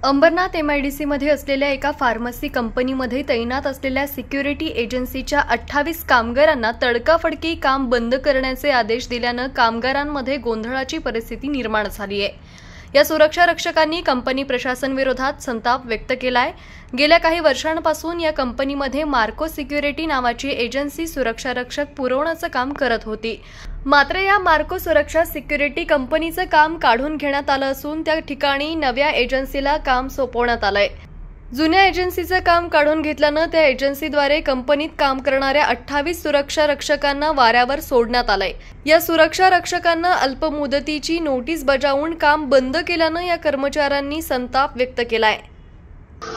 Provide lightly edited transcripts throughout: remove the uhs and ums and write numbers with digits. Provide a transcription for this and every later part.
अंबरनाथ MIDCमध्ये असलेल्या एका फार्मसी कंपनीमध्ये तैनात असलेल्या सिक्युरिटी एजन्सीच्या 28 कामगारांना तडकाफडकी काम बंद करण्याचे आदेश दिल्यानं कामगारांमध्ये गोंधळाची परिस्थिती निर्माण झाली आहे। या सुरक्षा रक्षकांनी कंपनी प्रशासनाविरोधात संताप व्यक्त केलाय। गेल्या काही वर्षांपासून या कंपनीमध्ये मार्को सिक्युरिटी नावाची एजन्सी सुरक्षा रक्षक पुरवण्याचं काम करत होती। मात्र या मार्को सुरक्षा सिक्युरिटी कंपनीचं काम काढून घेण्यात आलं असून त्या ठिकाणी नव्या एजन्सीला काम सोपवण्यात आलंय। जुन्या एजन्सीचं काम काढून घेतल्यानं त्या एजन्सीद्वारे कंपनीत काम करणाऱ्या 28 सुरक्षा रक्षकांना वाऱ्यावर सोडण्यात आलंय। या सुरक्षा रक्षकांना अल्पमुदतीची नोटीस बजावून काम बंद केल्यानं या कर्मचाऱ्यांनी संताप व्यक्त केलाय।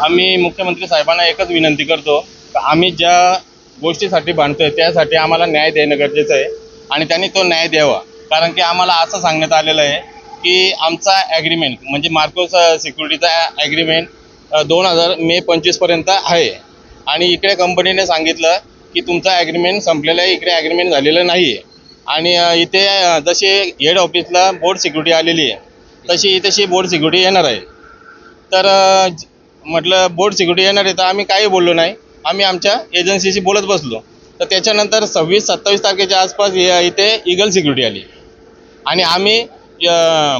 आम्ही मुख्यमंत्री साहेबांना एकच विनंती करतो की आम्ही ज्या गोष्टीसाठी भांडतोय त्यासाठी आम्हाला न्याय देणं गरजेचं आहे आणि त्यांनी तो न्याय द्यावा। कारण की आम्हाला असं सांगण्यात आलेलं आहे की आमचा ॲग्रीमेंट म्हणजे मार्को सिक्युरिटीचा ॲग्रीमेंट 2000 मे 25 पर्यंत आहे आणि इकडे कंपनीने सांगितलं की तुमचा ॲग्रीमेंट संपलेला आहे, इकडे ॲग्रीमेंट झालेलं नाही आहे। आणि इथे जसे हेड ऑफिसला बोर्ड सिक्युरिटी आलेली आहे तशी इथेशी बोर्ड सिक्युरिटी येणार आहे। तर म्हटलं बोर्ड सिक्युरिटी येणार आहे तर आम्ही काही बोललो नाही, आम्ही आमच्या एजन्सीशी बोलत बसलो। तर त्याच्यानंतर 26-27 तारखेच्या आसपास इथे ईगल सिक्युरिटी आली आणि आम्ही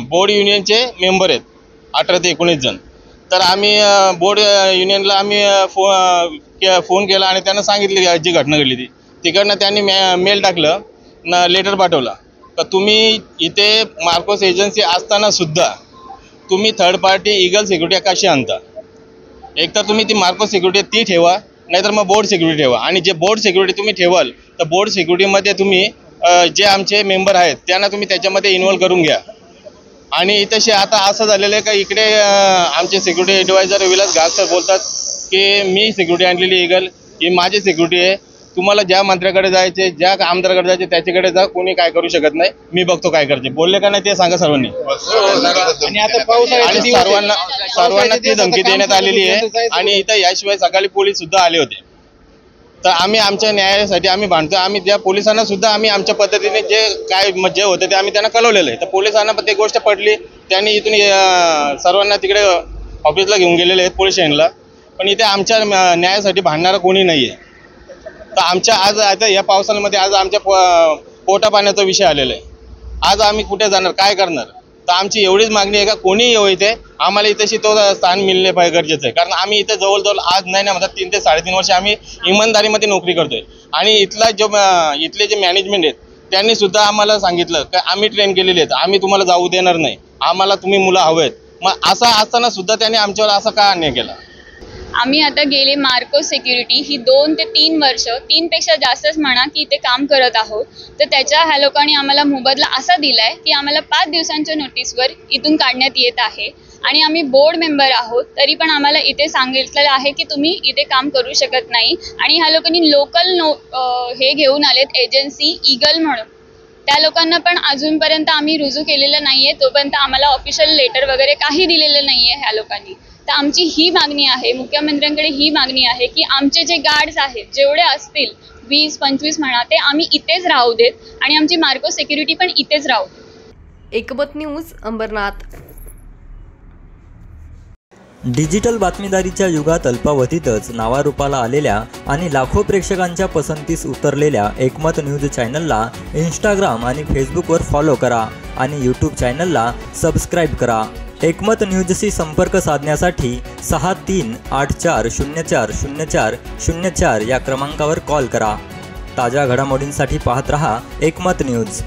बोर्ड युनियनचे मेंबर आहेत 18 ते 19 जण। तर आम्ही बोर्ड युनियनला आम्ही फोन केला आणि त्यांना सांगितली जी घटना घडली ती। तिकडनं त्यांनी मेल टाकलं, लेटर पाठवला तर तुम्ही इथे मार्कोस एजन्सी असताना सुद्धा तुम्ही थर्ड पार्टी ईगल सिक्युरिटी कशी आणता? एक तर तुम्ही ती मार्कोस सिक्युरिटी ती ठेवा, नाहीतर मग बोर्ड सिक्युरिटी ठेवा। आणि जे बोर्ड सिक्युरिटी तुम्ही ठेवाल तर बोर्ड सिक्युरिटीमध्ये तुम्ही जे आमचे मेंबर आहेत त्यांना तुम्ही त्याच्यामध्ये इन्व्हॉल्व करून घ्या। आणि इथेशी आता असं झालेलं आहे का इकडे आमचे security adviser Vilas Ghag sir बोलतात की मी सिक्युरिटी आणलेली ईगल ही माझी सिक्युरिटी आहे, तुम्हाला ज्या मंत्र्याकडे जायचे ज्या आमदाराकडे जायचे त्याच्याकडे जा, कोणी काय करू शकत नाही, मी बघतो काय करते। बोलले का नाही ते सांगा सर्वांनी। आणि आता पाऊस सर्वांना ती धमकी देण्यात आलेली आहे आणि इथं याशिवाय सकाळी पोलीस सुद्धा आले होते। तर आम्ही आमच्या न्यायासाठी आम्ही भांडतो। आम्ही ज्या पोलिसांना सुद्धा आम्ही आमच्या पद्धतीने जे होते ते आम्ही त्यांना कळवलेलं आहे। तर पोलिसांना पण ते गोष्ट पडली, त्यांनी इथून सर्वांना तिकडे ऑफिसला घेऊन गेलेले आहेत पोलीस स्टेशनला। पण इथे आमच्या न्यायासाठी भांडणारा कोणी नाही आहे। तर आमच्या आज आता या पावसाळ्यामध्ये आज आमच्या पोटा पाण्याचा विषय आलेला आहे। आज आम्ही कुठे जाणार, काय करणार? तर आमची एवढीच मागणी आहे का कोणी येऊ इथे आम्हाला इथेशी तो स्थान मिळले पाहिजे, गरजेचं आहे। कारण आम्ही इथे जवळजवळ आज नाही ना म्हणतात 3 ते 3.5 वर्ष आम्ही इमानदारीमध्ये नोकरी करतोय आणि इथले जे मॅनेजमेंट आहेत त्यांनी सुद्धा आम्हाला सांगितलं की आम्ही ट्रेन केलेले आहेत, आम्ही तुम्हाला जाऊ देणार नाही, आम्हाला तुम्ही मुलं हवे आहेत। मग असं असताना सुद्धा त्यांनी आमच्यावर असा का अन्याय केला? आम्ही आता गेले मार्को सिक्युरिटी ही 2 ते 3 वर्ष 3 पेक्षा जास्तच म्हणा की इथे काम करत आहोत। तर त्याच्या ह्या लोकांनी आम्हाला मोबदला असा दिलाय की आम्हाला 5 दिवसांच्या नोटीसवर इथून काढण्यात येत आहे आणि आम्ही बोर्ड मेंबर आहोत तरी पण आम्हाला इथे सांगितलेलं आहे की तुम्ही इथे काम करू शकत नाही। आणि ह्या लोकांनी लोकल हे घेऊन आलेत एजन्सी ईगल म्हणून, त्या लोकांना पण अजूनपर्यंत आम्ही रुजू केलेलं नाहीये, तोपर्यंत आम्हाला ऑफिशियल लेटर वगैरे काही दिलेलं नाहीये ह्या लोकांनी। तर आमची ही मागणी आहे, मुख्यमंत्र्यांकडे ही मागणी आहे की आमचे जे गार्ड्स आहेत जेवढे असतील 20-25 म्हणा ते आम्ही इथेच राहू देत आणि आमची मार्को सिक्युरिटी पण इथेच राहू देत। एकमत न्यूज अंबरनाथ। डिजिटल बातमीदारीच्या युगात अल्पावधीतच नावारूपाला आलेल्या आणि लाखो प्रेक्षकांच्या पसंतीस उतरलेल्या एकमत न्यूज चॅनलला इंस्टाग्राम आणि फेसबुकवर फॉलो करा आणि यूट्यूब चॅनलला सबस्क्राईब करा। एकमत न्यूजशी संपर्क साधण्यासाठी 6384040404 या क्रमांकावर कॉल करा। ताज्या घडामोडींसाठी पाहत रहा एकमत न्यूज।